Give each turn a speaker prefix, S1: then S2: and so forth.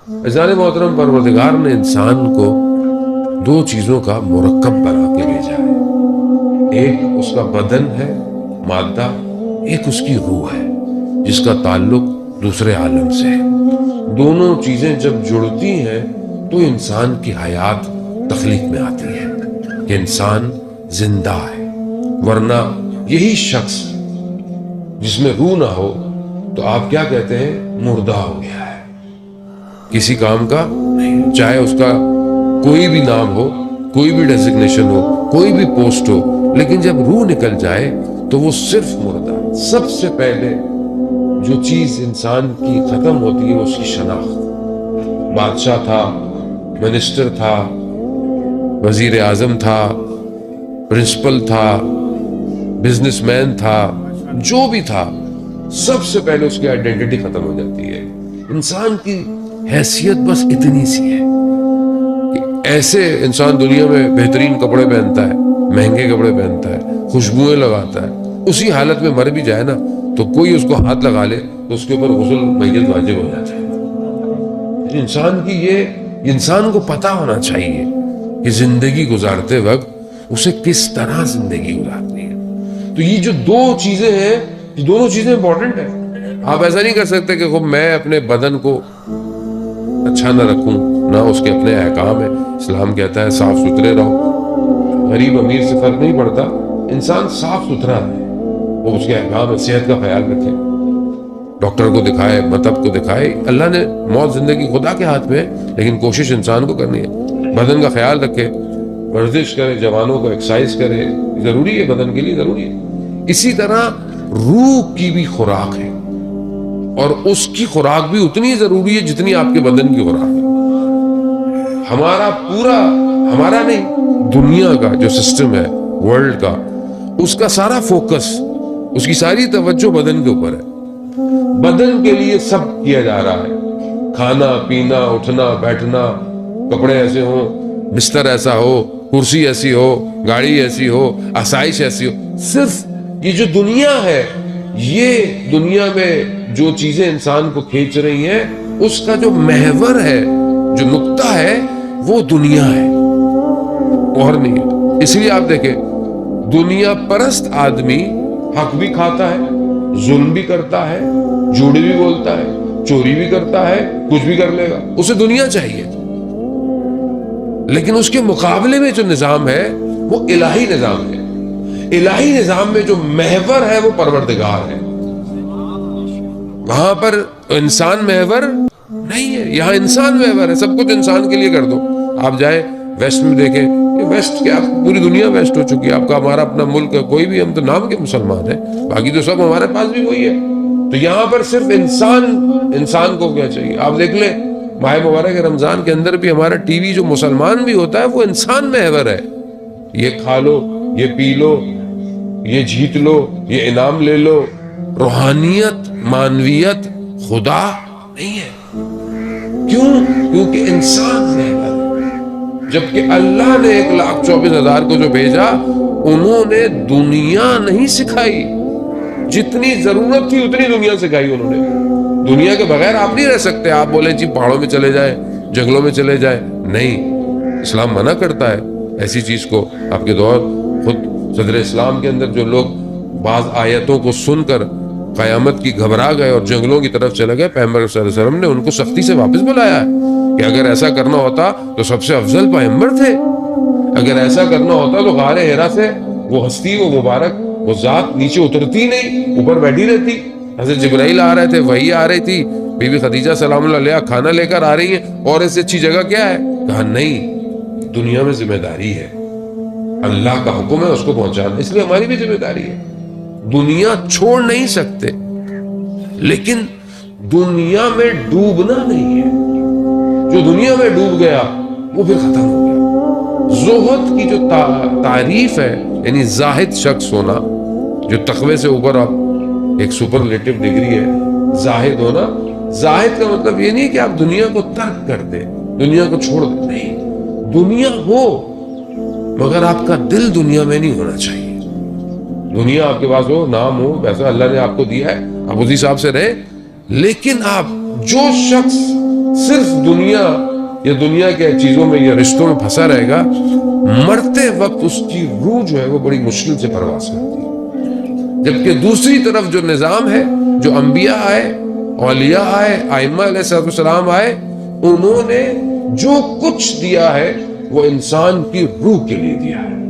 S1: عزیزان محترم، پروردگار نے انسان کو دو چیزوں کا مرکب بنا کے بھیجا ہے. ایک اس کا بدن ہے مادہ، ایک اس کی روح ہے جس کا تعلق دوسرے عالم سے ہے. دونوں چیزیں جب جڑتی ہیں تو انسان کی حیات تخلیق میں آتی ہے کہ انسان زندہ ہے. ورنہ یہی شخص جس میں روح نہ ہو تو آپ کیا کہتے ہیں؟ مردہ ہو گیا ہے، کسی کام کا نہیں. چاہے اس کا کوئی بھی نام ہو، کوئی بھی ڈیزگنیشن ہو، کوئی بھی پوسٹ ہو، لیکن جب روح نکل جائے تو وہ صرف مردہ. سب سے پہلے جو چیز انسان کی ختم ہوتی ہے وہ اس کی شناخت. بادشاہ تھا، منسٹر تھا، وزیر اعظم تھا، پرنسپل تھا، بزنس مین تھا، جو بھی تھا، سب سے پہلے اس کی آئیڈینٹی ختم ہو جاتی ہے. انسان کی حیثیت بس اتنی سی ہے کہ ایسے انسان دنیا میں بہترین کپڑے پہنتا ہے، مہنگے کپڑے پہنتا ہے، خوشبوئیں لگاتا ہے، اسی حالت میں مر بھی جائے نا تو کوئی اس کو ہاتھ لگا لے تو اس کے اوپر غسل میت واجب ہو جاتا ہے. انسان کی یہ انسان کو پتا ہونا چاہیے کہ زندگی گزارتے وقت اسے کس طرح زندگی گزارنی ہے. تو یہ جو دو چیزیں ہیں، یہ دونوں چیزیں امپورٹنٹ ہیں. آپ ایسا نہیں کر سکتے کہ خب میں اپنے بدن کو اچھا نہ رکھوں، نہ اس کے اپنے احکام ہیں. اسلام کہتا ہے صاف ستھرے رہو. غریب امیر سے فرق نہیں پڑتا، انسان صاف ستھرا رہے، وہ اس کے احکام ہے. صحت کا خیال رکھے، ڈاکٹر کو دکھائے، مطب کو دکھائے. اللہ نے موت زندگی خدا کے ہاتھ میں ہے، لیکن کوشش انسان کو کرنی ہے. بدن کا خیال رکھے، ورزش کرے، جوانوں کو ایکسرسائز کرے، ضروری ہے، بدن کے لیے ضروری ہے. اسی طرح روح کی بھی خوراک ہے، اور اس کی خوراک بھی اتنی ضروری ہے جتنی آپ کے بدن کی خوراک ہے. ہمارا نہیں، دنیا کا جو سسٹم ہے ورلڈ کا، اس کا سارا فوکس، اس کی ساری توجہ بدن کے اوپر ہے. بدن کے لیے سب کیا جا رہا ہے، کھانا پینا، اٹھنا بیٹھنا، کپڑے ایسے ہوں، بستر ایسا ہو، کرسی ایسی ہو، گاڑی ایسی ہو، آسائش ایسی ہو. صرف یہ جو دنیا ہے، یہ دنیا میں جو چیزیں انسان کو کھینچ رہی ہیں، اس کا جو محور ہے، جو نقطہ ہے، وہ دنیا ہے اور نہیں ہے. اس لیے آپ دیکھیں، دنیا پرست آدمی حق بھی کھاتا ہے، ظلم بھی کرتا ہے، جھوٹ بھی بولتا ہے، چوری بھی کرتا ہے، کچھ بھی کر لے گا. اسے دنیا چاہیے. لیکن اس کے مقابلے میں جو نظام ہے وہ الہی نظام ہے. الہی نظام میں جو محور ہے وہ پروردگار ہے. وہاں پر انسان محور نہیں ہے، یہاں انسان محور ہے. سب کچھ انسان کے لیے کر دو. آپ جائیں ویسٹ میں دیکھیں، ویسٹ کیا، پوری دنیا ویسٹ ہو چکی ہے. آپ کا ہمارا اپنا ملک ہے، کوئی بھی، ہم تو نام کے مسلمان ہیں، باقی تو سب ہمارے پاس بھی وہی ہے. تو یہاں پر صرف انسان کو کیا چاہیے. آپ دیکھ لیں ماہ مبارک رمضان کے اندر بھی ہمارا ٹی وی جو مسلمان بھی ہوتا ہے وہ انسان محور ہے. یہ کھا لو، یہ پی لو، یہ جیت لو، یہ انعام لے لو. روحانیت، معنویت خدا نہیں ہے. کیوں؟ کیونکہ انسان محور ہے. جبکہ اللہ نے 1,24,000 کو جو بھیجا، انہوں نے دنیا نہیں سکھائی. جتنی ضرورت تھی اتنی دنیا سکھائی انہوں نے. دنیا کے بغیر آپ نہیں رہ سکتے. آپ بولیں جی پہاڑوں میں چلے جائیں، جنگلوں میں چلے جائیں، نہیں، اسلام منع کرتا ہے ایسی چیز کو. آپ کے دور خود صدر اسلام کے اندر جو لوگ بعض آیتوں کو سن کر قیامت کی گھبرا گئے اور جنگلوں کی طرف چلے گئے، پیغمبر صلی اللہ علیہ وسلم نے ان کو سختی سے واپس بلایا ہے کہ اگر ایسا کرنا ہوتا تو سب سے افضل پیغمبر تھے. اگر ایسا کرنا ہوتا تو غار حرا سے وہ ہستی، وہ مبارک، وہ ذات نیچے اترتی نہیں، اوپر بیٹھی رہتی. حضرت جبرائیل آ رہے تھے، وحی آ رہی تھی، بی بی خدیجہ سلام اللہ علیہا کھانا لے کر آ رہی ہیں، اور اس سے اچھی جگہ کیا ہے؟ کہا نہیں، دنیا میں ذمہ داری ہے، اللہ کا حکم ہے اس کو پہنچانا. اس لیے ہماری بھی ذمہ داری ہے. دنیا چھوڑ نہیں سکتے، لیکن دنیا میں ڈوبنا نہیں ہے. جو دنیا میں ڈوب گیا وہ پھر ختم ہو گیا. زہد کی جو تعریف ہے، یعنی زاہد شخص ہونا، جو تقوی سے اوپر آپ ایک سپرلیٹو ڈگری ہے زاہد ہونا. زاہد کا مطلب یہ نہیں کہ آپ دنیا کو ترک کر دیں، دنیا کو چھوڑ دیں، نہیں. دنیا ہو مگر آپ کا دل دنیا میں نہیں ہونا چاہیے. دنیا آپ کے پاس ہو، نام ہو، پیسہ اللہ نے آپ کو دیا ہے، آپ اسی حساب سے رہے. لیکن آپ جو شخص صرف دنیا یا دنیا کے چیزوں میں یا رشتوں میں پھنسا رہے گا، مرتے وقت اس کی روح جو ہے وہ بڑی مشکل سے پرواز کرتی ہے۔ جبکہ دوسری طرف جو نظام ہے، جو انبیاء آئے، اولیاء آئے، ائمہ علیہ السلام آئے، انہوں نے جو کچھ دیا ہے وہ انسان کی روح کے لیے دیا ہے۔